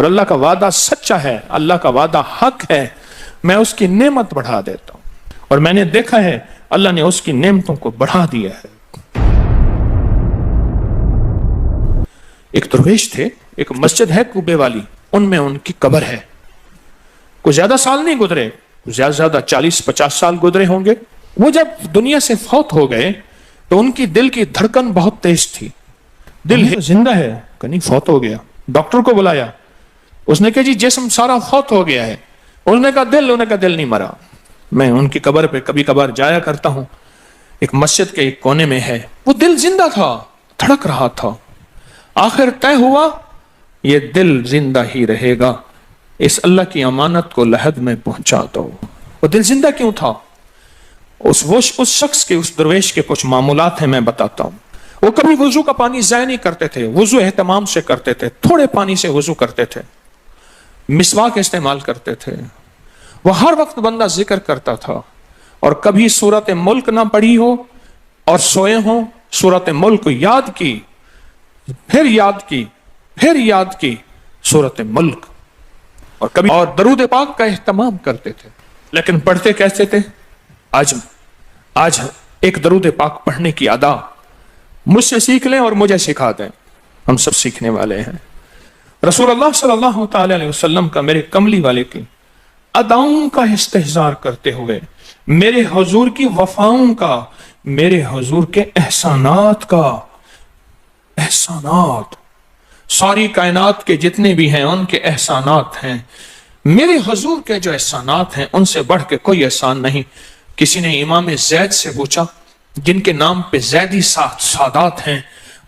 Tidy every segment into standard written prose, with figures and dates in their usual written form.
اور اللہ کا وعدہ سچا ہے، اللہ کا وعدہ حق ہے، میں اس کی نعمت بڑھا دیتا ہوں، اور میں نے دیکھا ہے اللہ نے اس کی نعمتوں کو بڑھا دیا ہے۔ ایک درویش تھے، ایک مسجد ہے کوبے والی، ان میں ان کی قبر ہے۔ کوئی زیادہ سال نہیں گزرے، زیادہ زیادہ 40-50 سال گزرے ہوں گے۔ وہ جب دنیا سے فوت ہو گئے تو ان کی دل کی دھڑکن بہت تیز تھی، دل زندہ ہے کہ نہیں فوت ہو گیا۔ ڈاکٹر کو بلایا، اس نے کہا جی جسم سارا فوت ہو گیا ہے۔ انہوں نے کہا دل، انہوں نے کہا دل نہیں مرا۔ میں ان کی قبر پہ کبھی کبھار جایا کرتا ہوں، ایک مسجد کے ایک کونے میں ہے، وہ دل زندہ تھا، دھڑک رہا تھا۔ آخر طے ہوا یہ دل زندہ ہی رہے گا، اس اللہ کی امانت کو لحد میں پہنچا دو۔ وہ دل زندہ کیوں تھا؟ اس شخص کے، اس درویش کے کچھ معمولات ہیں، میں بتاتا ہوں۔ وہ کبھی وضو کا پانی ضائع نہیں کرتے تھے، وضو اہتمام سے کرتے تھے، تھوڑے پانی سے وضو کرتے تھے، مسواک استعمال کرتے تھے۔ وہ ہر وقت بندہ ذکر کرتا تھا، اور کبھی سورت ملک نہ پڑھی ہو اور سوئے ہوں، سورت ملک یاد کی، پھر یاد کی، پھر یاد کی سورت ملک، اور کبھی اور درود پاک کا اہتمام کرتے تھے۔ لیکن پڑھتے کیسے تھے؟ آج ایک درود پاک پڑھنے کی ادا مجھ سے سیکھ لیں اور مجھے سکھا دیں، ہم سب سیکھنے والے ہیں۔ رسول اللہ صلی اللہ تعالی علیہ وسلم کا، میرے کملی والے کی اداؤں کا استحضار کرتے ہوئے، میرے حضور کی وفاؤں کا، میرے حضور کے احسانات کا، احسانات ساری کائنات کے جتنے بھی ہیں ان کے احسانات ہیں، میرے حضور کے جو احسانات ہیں ان سے بڑھ کے کوئی احسان نہیں۔ کسی نے امام زید سے پوچھا، جن کے نام پہ زیدی سادات ہیں،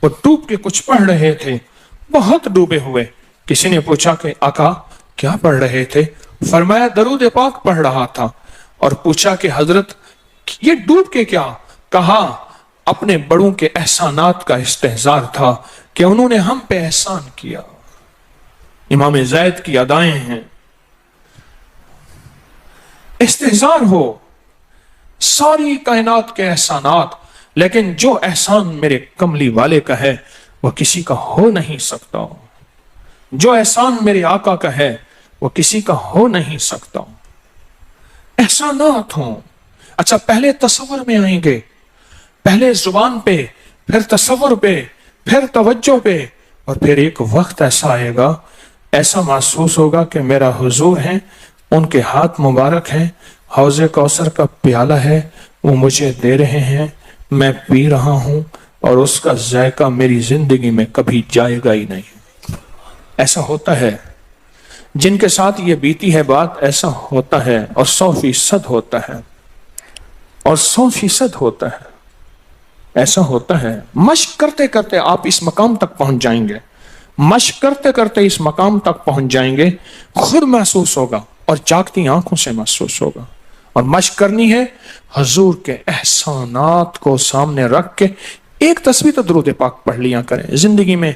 وہ ڈوب کے کچھ پڑھ رہے تھے، بہت ڈوبے ہوئے۔ کسی نے پوچھا کہ آقا کیا پڑھ رہے تھے؟ فرمایا درود پاک پڑھ رہا تھا۔ اور پوچھا کہ حضرت یہ ڈوب کے کیا؟ کہا اپنے بڑوں کے احسانات کا استحضار تھا کہ انہوں نے ہم پہ احسان کیا۔ امام زید کی ادائیں ہیں، استحضار ہو ساری کائنات کے احسانات، لیکن جو احسان میرے کملی والے کا ہے وہ کسی کا ہو نہیں سکتا، جو احسان میرے آقا کا ہے وہ کسی کا ہو نہیں سکتا۔ احسانات ہوں۔ اچھا، پہلے تصور میں آئیں گے، پہلے زبان پہ، پھر تصور پہ، پھر توجہ پہ، اور پھر ایک وقت ایسا آئے گا، ایسا محسوس ہوگا کہ میرا حضور ہے، ان کے ہاتھ مبارک ہیں، حوض کوثر کا پیالہ ہے، وہ مجھے دے رہے ہیں، میں پی رہا ہوں، اور اس کا ذائقہ میری زندگی میں کبھی جائے گا ہی نہیں۔ ایسا ہوتا ہے، جن کے ساتھ یہ بیتی ہے بات، ایسا ہوتا ہے، اور 100% ہوتا ہے، اور 100% ہوتا ہے، ایسا ہوتا ہے۔ مشق کرتے کرتے آپ اس مقام تک پہنچ جائیں گے، مشق کرتے کرتے اس مقام تک پہنچ جائیں گے، خود محسوس ہوگا اور جاگتی آنکھوں سے محسوس ہوگا۔ اور مشق کرنی ہے حضور کے احسانات کو سامنے رکھ کے، ایک تصویر تو درود پاک پڑھ لیا کریں زندگی میں،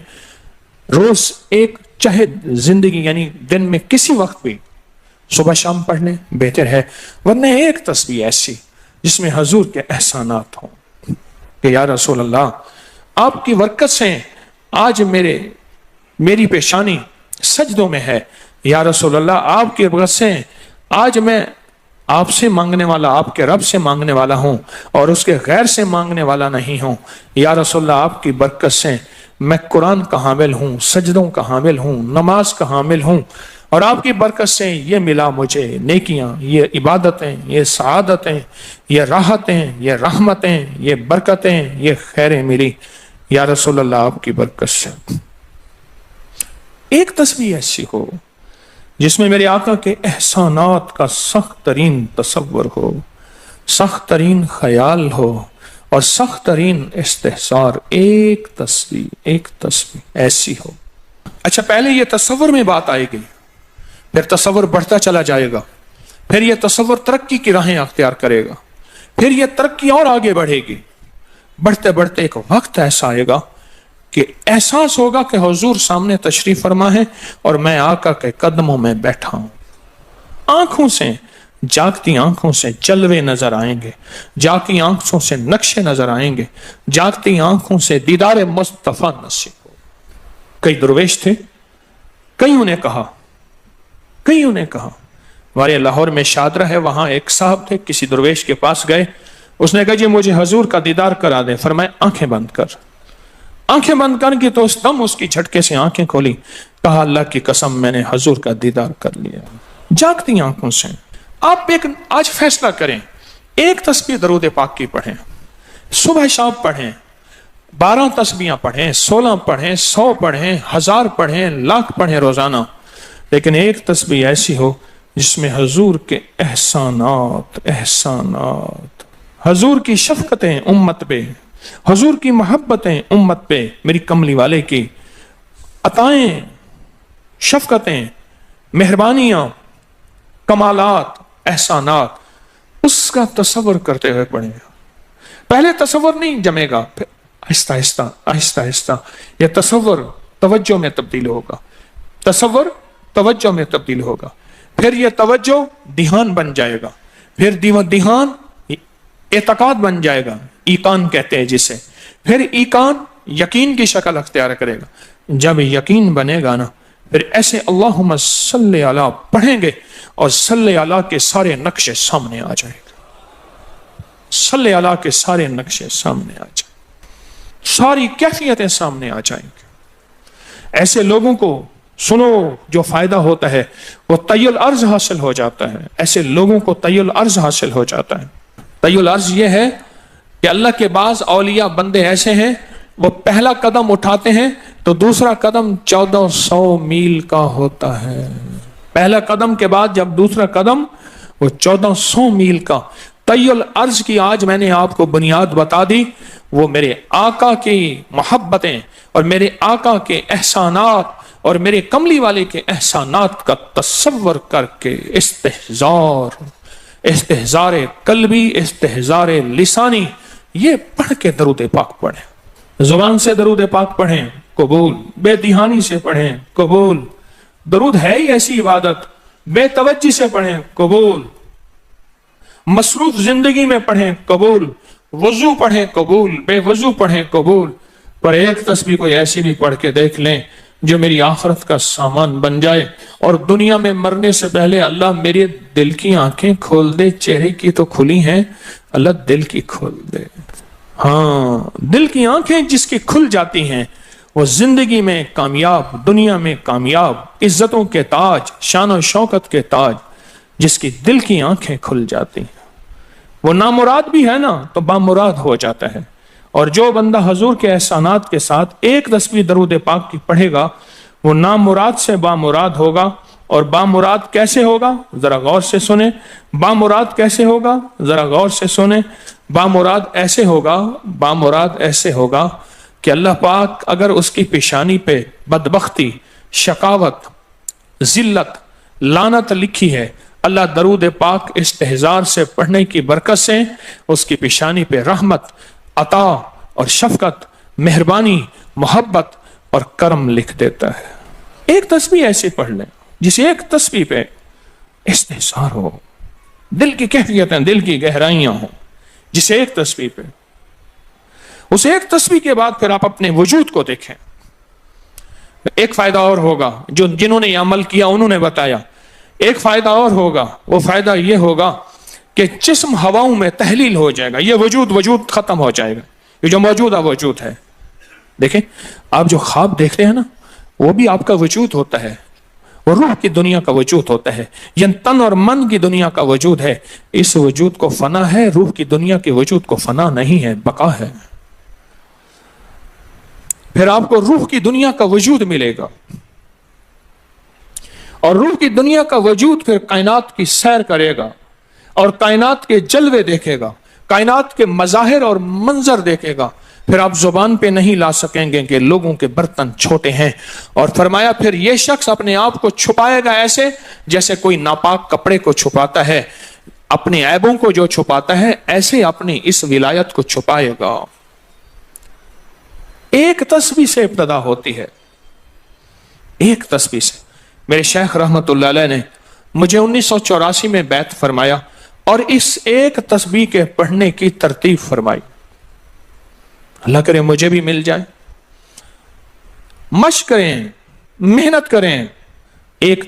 روز ایک، چاہے زندگی یعنی دن میں کسی وقت بھی صبح شام پڑھ لیں بہتر ہے، ورنہ ایک تصویر ایسی جس میں حضور کے احسانات ہوں کہ یا رسول اللہ آپ کی برکت سے آج میری پیشانی سجدوں میں ہے، یا رسول اللہ آپ کی برکت سے آج میں آپ سے مانگنے والا، آپ کے رب سے مانگنے والا ہوں، اور اس کے غیر سے مانگنے والا نہیں ہوں، یا رسول اللہ آپ کی برکت سے میں قرآن کا حامل ہوں، سجدوں کا حامل ہوں، نماز کا حامل ہوں، اور آپ کی برکت سے یہ ملا مجھے نیکیاں، یہ عبادتیں، یہ سعادتیں، یہ راحتیں، یہ رحمتیں، یہ برکتیں، یہ خیریں ملی، یا رسول اللہ آپ کی برکت سے۔ ایک تصویر ایسی ہو جس میں میرے آقا کے احسانات کا سخت ترین تصور ہو، سخت ترین خیال ہو، اور سخت ترین استحضار، ایک تصویر ایسی ہو۔ اچھا، پہلے یہ تصور میں بات آئے گی، پھر تصور بڑھتا چلا جائے گا، پھر یہ تصور ترقی کی راہیں اختیار کرے گا، پھر یہ ترقی اور آگے بڑھے گی، بڑھتے بڑھتے ایک وقت ایسا آئے گا کہ احساس ہوگا کہ حضور سامنے تشریف فرما ہے اور میں آقا کے قدموں میں بیٹھا ہوں۔ آنکھوں سے، جاگتی آنکھوں سے جلوے نظر آئیں گے، جاگتی آنکھوں سے نقشے نظر آئیں گے، جاگتی آنکھوں سے دیدار مصطفیٰ نصیب ہو۔ کئی درویش تھے، کئیوں نے کہا ہمارے لاہور میں شادرہ ہے، وہاں ایک صاحب تھے، کسی درویش کے پاس گئے، اس نے کہا جی مجھے حضور کا دیدار کرا دیں، فرمایا آنکھیں بند کر کی، تو اس دم اس کی جھٹکے سے آنکھیں کھولی، کہا اللہ کی قسم میں نے حضور کا دیدار کر لیا، جاگتی آنکھوں سے۔ آپ آج فیصلہ کریں، ایک تسبیح درود پاک کی پڑھیں، صبح شام پڑھیں، 12 تسبیحاں پڑھیں، 16 پڑھیں، 100 پڑھیں، 1000 پڑھیں، لاکھ پڑھیں روزانہ، لیکن ایک تسبیح ایسی ہو جس میں حضور کے احسانات، حضور کی شفقتیں امت پہ، حضور کی محبتیں امت پہ، میری کملی والے کی عطائیں، شفقتیں، مہربانیاں، کمالات، احسانات، اس کا تصور کرتے ہوئے پڑھیں گے۔ پہلے تصور نہیں جمے گا، پھر آہستہ آہستہ یہ تصور توجہ میں تبدیل ہوگا، تصور توجہ میں تبدیل ہوگا، پھر یہ توجہ دھیان بن جائے گا، پھر دھیان اعتقاد بن جائے گا، ایقان کہتے ہیں جسے، پھر ایقان یقین کی شکل اختیار کرے گا۔ جب یقین بنے گا نا، پھر ایسے اللہم صلی علی پڑھیں گے اور صلی علی کے سارے نقشے سامنے آ جائیں گے، صلی علی کے سارے نقشے سامنے آ جائیں گے، ساری کیفیتیں سامنے آ جائیں گے۔ ایسے لوگوں کو سنو جو فائدہ ہوتا ہے وہ طی الارض حاصل ہو جاتا ہے، ایسے لوگوں کو طی الارض حاصل ہو جاتا ہے۔ طی الارض یہ ہے کہ اللہ کے بعض اولیاء بندے ایسے ہیں، وہ پہلا قدم اٹھاتے ہیں تو دوسرا قدم 1400 میل کا ہوتا ہے، پہلا قدم کے بعد جب دوسرا قدم وہ 1400 میل کا۔ طی الارض کی آج میں نے آپ کو بنیاد بتا دی، وہ میرے آقا کی محبتیں اور میرے آقا کے احسانات اور میرے کملی والے کے احسانات کا تصور کر کے استحضار قلبی، استحضار لسانی، یہ پڑھ کے درود پاک پڑھیں، زبان سے درود پاک پڑھیں، قبول، بے دہانی سے پڑھیں، قبول، درود ہے ہی ایسی عبادت، بے توجہ سے پڑھیں، قبول، مصروف زندگی میں پڑھیں، قبول، وضو پڑھیں، قبول، بے وضو پڑھیں، قبول، پر ایک تسبیح کوئی ایسی بھی پڑھ کے دیکھ لیں جو میری آخرت کا سامان بن جائے، اور دنیا میں مرنے سے پہلے اللہ میرے دل کی آنکھیں کھول دے، چہرے کی تو کھلی ہیں، اللہ دل کی کھول دے۔ ہاں، دل کی آنکھیں جس کی کھل جاتی ہیں وہ زندگی میں کامیاب، دنیا میں کامیاب، عزتوں کے تاج، شان و شوکت کے تاج، جس کی دل کی آنکھیں کھل جاتی ہیں، وہ نامراد بھی ہے نا تو بامراد ہو جاتا ہے۔ اور جو بندہ حضور کے احسانات کے ساتھ ایک تسبیح درود پاک کی پڑھے گا، وہ نامراد سے بامراد ہوگا۔ اور بامراد کیسے ہوگا؟ ذرا غور سے سنیں۔ بامراد کیسے ہوگا؟ ذرا غور سے سنیں۔ بامراد ایسے ہوگا کہ اللہ پاک اگر اس کی پیشانی پہ بدبختی، شقاوت، ذلت، لعنت لکھی ہے، اللہ درود پاک استحضار سے پڑھنے کی برکت سے اس کی پیشانی پہ رحمت، عطا اور شفقت، مہربانی، محبت اور کرم لکھ دیتا ہے۔ ایک تسبیح ایسی پڑھ لیں جس ایک تسبیح پہ استحضار ہو، دل کی کیفیتیں، دل کی گہرائیاں ہوں، جس ایک تسبیح پہ، اس ایک تسبیح کے بعد پھر آپ اپنے وجود کو دیکھیں۔ ایک فائدہ اور ہوگا، جو جنہوں نے یہ عمل کیا انہوں نے بتایا، ایک فائدہ اور ہوگا، وہ فائدہ یہ ہوگا کہ جسم ہواؤں میں تحلیل ہو جائے گا، یہ وجود ختم ہو جائے گا، یہ جو موجودہ وجود ہے۔ دیکھیں، آپ جو خواب دیکھتے ہیں نا، وہ بھی آپ کا وجود ہوتا ہے، وہ روح کی دنیا کا وجود ہوتا ہے، یہ تن اور من کی دنیا کا وجود ہے۔ اس وجود کو فنا ہے، روح کی دنیا کے وجود کو فنا نہیں ہے، بقا ہے۔ پھر آپ کو روح کی دنیا کا وجود ملے گا، اور روح کی دنیا کا وجود پھر کائنات کی سیر کرے گا اور کائنات کے جلوے دیکھے گا، کائنات کے مظاہر اور منظر دیکھے گا۔ پھر آپ زبان پہ نہیں لا سکیں گے کہ لوگوں کے برتن چھوٹے ہیں، اور فرمایا پھر یہ شخص اپنے آپ کو چھپائے گا ایسے جیسے کوئی ناپاک کپڑے کو چھپاتا ہے، اپنے عیبوں کو جو چھپاتا ہے ایسے اپنی اس ولایت کو چھپائے گا۔ ایک تسبیح سے ابتدا ہوتی ہے، ایک تسبیح سے۔ میرے شیخ رحمت اللہ علیہ نے مجھے 1984 میں بیعت فرمایا اور اس ایک تسبیح کے پڑھنے کی ترتیب فرمائی۔ اللہ کرے مجھے بھی مل جائے۔ مشق کریں، محنت کریں، ایک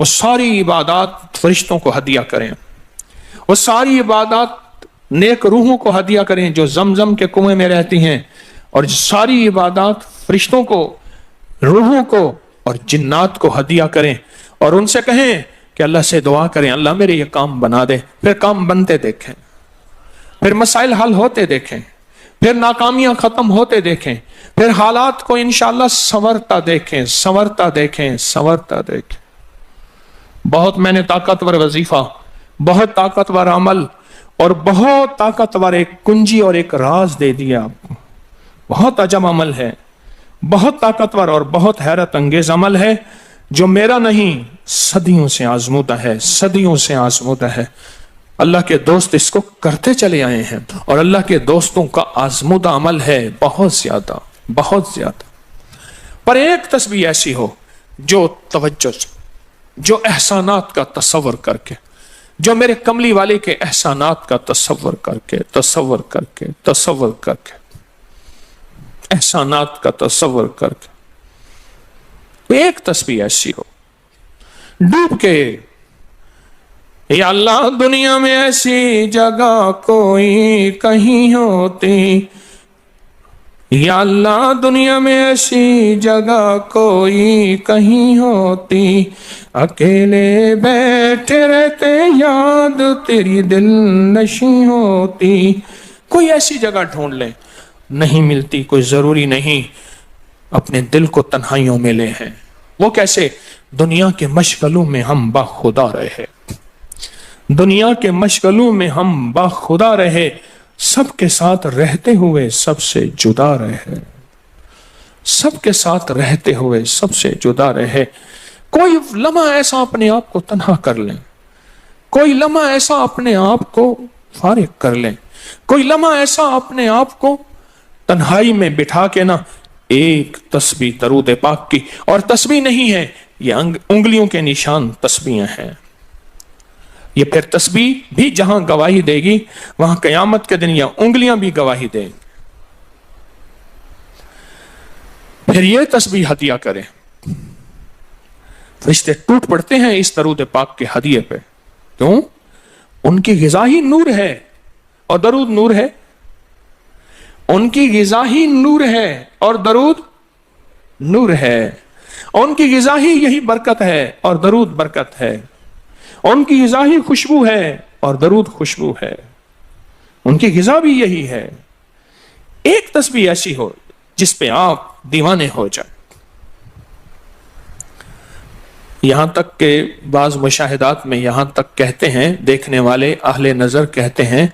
وہ ساری عبادات فرشتوں کو ہدیہ کریں، وہ ساری عبادات نیک روحوں کو ہدیہ کریں جو زمزم کے کنویں میں رہتی ہیں، اور ساری عبادات فرشتوں کو، روحوں کو اور جنات کو ہدیہ کریں، اور ان سے کہیں کہ اللہ سے دعا کریں اللہ میرے یہ کام بنا دے، پھر کام بنتے دیکھیں، پھر مسائل حل ہوتے دیکھیں، پھر ناکامیاں ختم ہوتے دیکھیں، پھر حالات کو انشاءاللہ سنورتا دیکھیں، سنورتا دیکھیں، سنورتا دیکھیں۔ بہت میں نے طاقتور وظیفہ، بہت طاقتور عمل اور بہت طاقتور ایک کنجی اور ایک راز دے دیا آپ کو۔ بہت عجب عمل ہے، بہت طاقتور اور بہت حیرت انگیز عمل ہے جو میرا نہیں، صدیوں سے آزمودہ ہے، صدیوں سے آزمودہ ہے۔ اللہ کے دوست اس کو کرتے چلے آئے ہیں، اور اللہ کے دوستوں کا آزمودہ عمل ہے بہت زیادہ، بہت زیادہ۔ پر ایک تسبیح ایسی ہو جو توجہ سے، جو احسانات کا تصور کر کے، جو میرے کملی والے کے احسانات کا تصور کر کے، تصور کر کے، تصور کر کے، احسانات کا تصور کر کے ایک تسبیح ایسی ہو ڈوب کے، یا اللہ دنیا میں ایسی جگہ کوئی کہیں ہوتی، یا اللہ دنیا میں ایسی جگہ کوئی کہیں ہوتی، اکیلے بیٹھے رہتے یاد تیری دل نشیں ہوتی۔ کوئی ایسی جگہ ڈھونڈ لیں، نہیں ملتی، کوئی ضروری نہیں اپنے دل کو تنہائیوں میں لے ہیں۔ وہ کیسے؟ دنیا کے مشغلوں میں ہم باخدا رہے، دنیا کے مشغلوں میں ہم باخدا رہے، سب کے ساتھ رہتے ہوئے سب سے جدا رہے، سب کے ساتھ رہتے ہوئے سب سے جدا رہے۔ کوئی لمحہ ایسا اپنے آپ کو تنہا کر لیں، کوئی لمحہ ایسا اپنے آپ کو فارغ کر لیں، کوئی لمحہ ایسا اپنے آپ کو تنہائی میں بٹھا کے نا ایک تسبیح درود پاک کی، اور تسبیح نہیں ہے یہ انگلیوں کے نشان تسبیحیں ہیں۔ یہ پھر تسبیح بھی جہاں گواہی دے گی وہاں قیامت کے دن یہ انگلیاں بھی گواہی دیں گی۔ پھر یہ تسبیح ہدیہ کریں، فرشتے ٹوٹ پڑتے ہیں اس درود پاک کے ہدیے پہ۔ کیوں؟ ان کی غذا ہی نور ہے، اور درود نور ہے، ان کی غذا ہی نور ہے اور درود نور ہے، ان کی غذا ہی یہی برکت ہے اور درود برکت ہے، ان کی غذا ہی خوشبو ہے اور درود خوشبو ہے، ان کی غذا بھی یہی ہے۔ ایک تسبیح ایسی ہو جس پہ آپ دیوانے ہو جائیں۔ یہاں تک کہ بعض مشاہدات میں یہاں تک کہتے ہیں، دیکھنے والے اہل نظر کہتے ہیں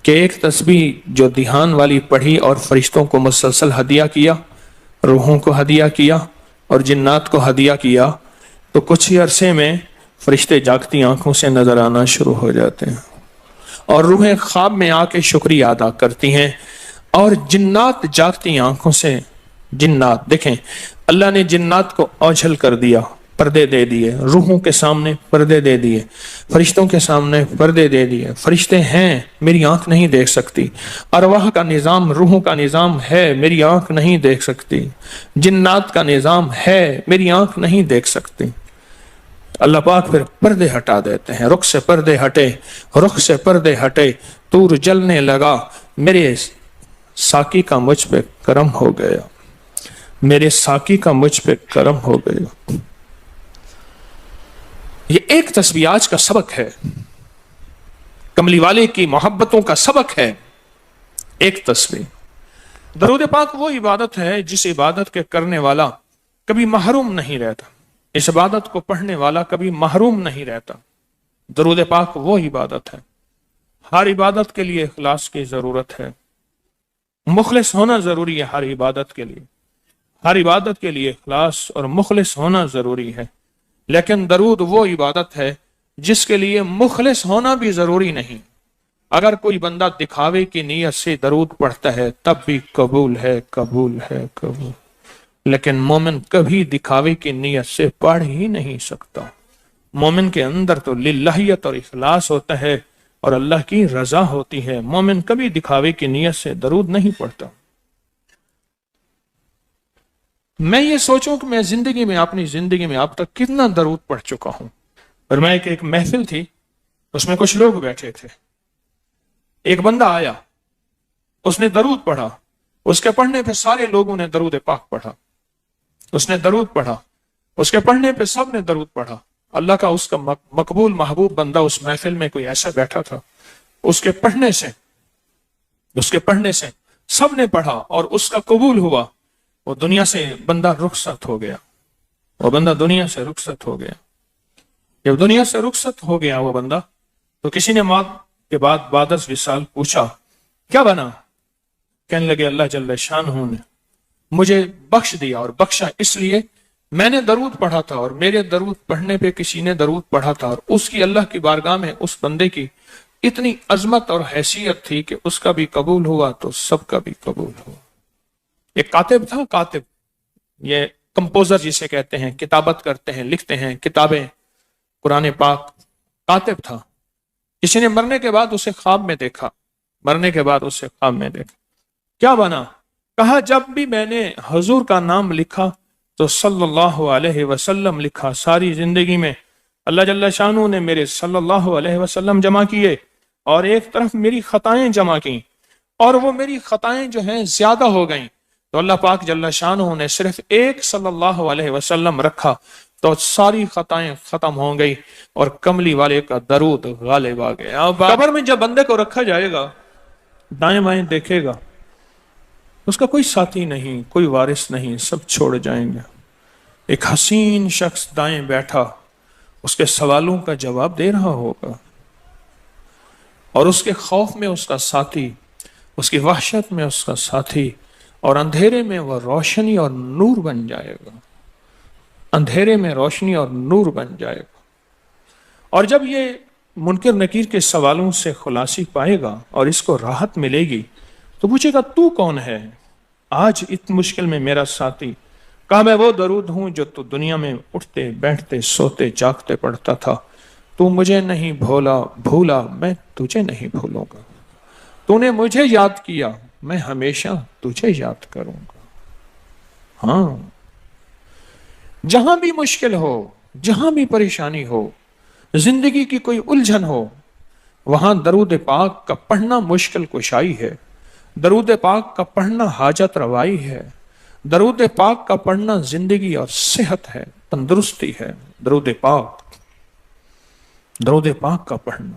کہ ایک تسبیح جو دھیان والی پڑھی اور فرشتوں کو مسلسل ہدیہ کیا، روحوں کو ہدیہ کیا اور جنات کو ہدیہ کیا، تو کچھ ہی عرصے میں فرشتے جاگتی آنکھوں سے نظر آنا شروع ہو جاتے ہیں، اور روحیں خواب میں آ کے شکریہ ادا کرتی ہیں، اور جنات جاگتی آنکھوں سے، جنات دیکھیں اللہ نے جنات کو اوجھل کر دیا، پردے دے دیے، روحوں کے سامنے پردے دے دیے، فرشتوں کے سامنے پردے دے دیے۔ فرشتے ہیں، میری آنکھ نہیں دیکھ سکتی، ارواح کا نظام، روحوں کا نظام ہے، میری آنکھ نہیں دیکھ سکتی، جنات کا نظام ہے، میری آنکھ نہیں دیکھ سکتی۔ اللہ پاک پھر پردے ہٹا دیتے ہیں، رخ سے پردے ہٹے، رخ سے پردے ہٹے، طور جلنے لگا، میرے ساقی کا مجھ پہ کرم ہو گیا، میرے ساقی کا مجھ پہ کرم ہو گیا۔ یہ ایک تسبیح آج کا سبق ہے، کملی والے کی محبتوں کا سبق ہے، ایک تسبیح۔ درود پاک وہ عبادت ہے جس عبادت کے کرنے والا کبھی محروم نہیں رہتا، اس عبادت کو پڑھنے والا کبھی محروم نہیں رہتا۔ درود پاک وہ عبادت ہے، ہر عبادت کے لیے اخلاص کی ضرورت ہے، مخلص ہونا ضروری ہے، ہر عبادت کے لیے، ہر عبادت کے لیے اخلاص اور مخلص ہونا ضروری ہے۔ لیکن درود وہ عبادت ہے جس کے لیے مخلص ہونا بھی ضروری نہیں۔ اگر کوئی بندہ دکھاوے کی نیت سے درود پڑھتا ہے تب بھی قبول ہے، قبول ہے، قبول۔ لیکن مومن کبھی دکھاوے کی نیت سے پڑھ ہی نہیں سکتا۔ مومن کے اندر تو للہیت اور اخلاص ہوتا ہے اور اللہ کی رضا ہوتی ہے۔ مومن کبھی دکھاوے کی نیت سے درود نہیں پڑھتا۔ میں یہ سوچوں کہ میں اپنی زندگی میں اب تک کتنا درود پڑھ چکا ہوں. اور میں ایک محفل تھی، اس میں کچھ لوگ بیٹھے تھے. ایک بندہ آیا، اس نے درود پڑھا. اس کے پڑھنے پہ سارے لوگوں نے درود پاک پڑھا. اس نے درود پڑھا، اس کے پڑھنے پہ سب نے درود پڑھا. اللہ کا اس کا مقبول محبوب بندہ اس محفل میں کوئی ایسا بیٹھا تھا، اس کے پڑھنے سے سب نے پڑھا اور اس کا قبول ہوا. وہ دنیا سے بندہ رخصت ہو گیا. جب دنیا سے رخصت ہو گیا وہ بندہ، تو کسی نے موت کے بعد بعد از وصال پوچھا کیا بنا؟ کہنے لگے اللہ جل شانہ نے مجھے بخش دیا، اور بخشا اس لیے میں نے درود پڑھا تھا، اور میرے درود پڑھنے پہ کسی نے درود پڑھا تھا، اور اس کی اللہ کی بارگاہ میں اس بندے کی اتنی عظمت اور حیثیت تھی کہ اس کا بھی قبول ہوا تو سب کا بھی قبول ہوا. ایک کاتب تھا، یہ کمپوزر جسے کہتے ہیں، کتابت کرتے ہیں، لکھتے ہیں کتابیں قرآن پاک. کاتب تھا. کسی نے مرنے کے بعد اسے خواب میں دیکھا. کیا بنا؟ کہا جب بھی میں نے حضور کا نام لکھا تو صلی اللہ علیہ وسلم لکھا. ساری زندگی میں اللہ جل شانہ نے میرے صلی اللہ علیہ وسلم جمع کیے، اور ایک طرف میری خطائیں جمع کی، اور وہ میری خطائیں جو ہیں زیادہ ہو گئیں، تو اللہ پاک جل شانہ نے صرف ایک صلی اللہ علیہ وسلم رکھا تو ساری خطائیں ختم ہو گئی، اور کملی والے کا درود غالب آ گیا. قبر میں جب بندے کو رکھا جائے گا، دائیں بائیں دیکھے گا، اس کا کوئی ساتھی نہیں، کوئی وارث نہیں، سب چھوڑ جائیں گے. ایک حسین شخص دائیں بیٹھا اس کے سوالوں کا جواب دے رہا ہوگا، اور اس کے خوف میں اس کا ساتھی، اس کی وحشت میں اس کا ساتھی، اور اندھیرے میں وہ روشنی اور نور بن جائے گا. اور جب یہ منکر نکیر کے سوالوں سے خلاصی پائے گا اور اس کو راحت ملے گی تو پوچھے گا تو کون ہے آج اتنی مشکل میں میرا ساتھی؟ کہا میں وہ درود ہوں جو تو دنیا میں اٹھتے بیٹھتے سوتے جاگتے پڑھتا تھا. تو مجھے نہیں بھولا، میں تجھے نہیں بھولوں گا. تو نے مجھے یاد کیا، میں ہمیشہ تجھے یاد کروں گا. ہاں، جہاں بھی مشکل ہو، جہاں بھی پریشانی ہو، زندگی کی کوئی الجھن ہو، وہاں درود پاک کا پڑھنا مشکل کشائی ہے. درود پاک کا پڑھنا حاجت روائی ہے. درود پاک کا پڑھنا زندگی اور صحت ہے، تندرستی ہے. درود پاک کا پڑھنا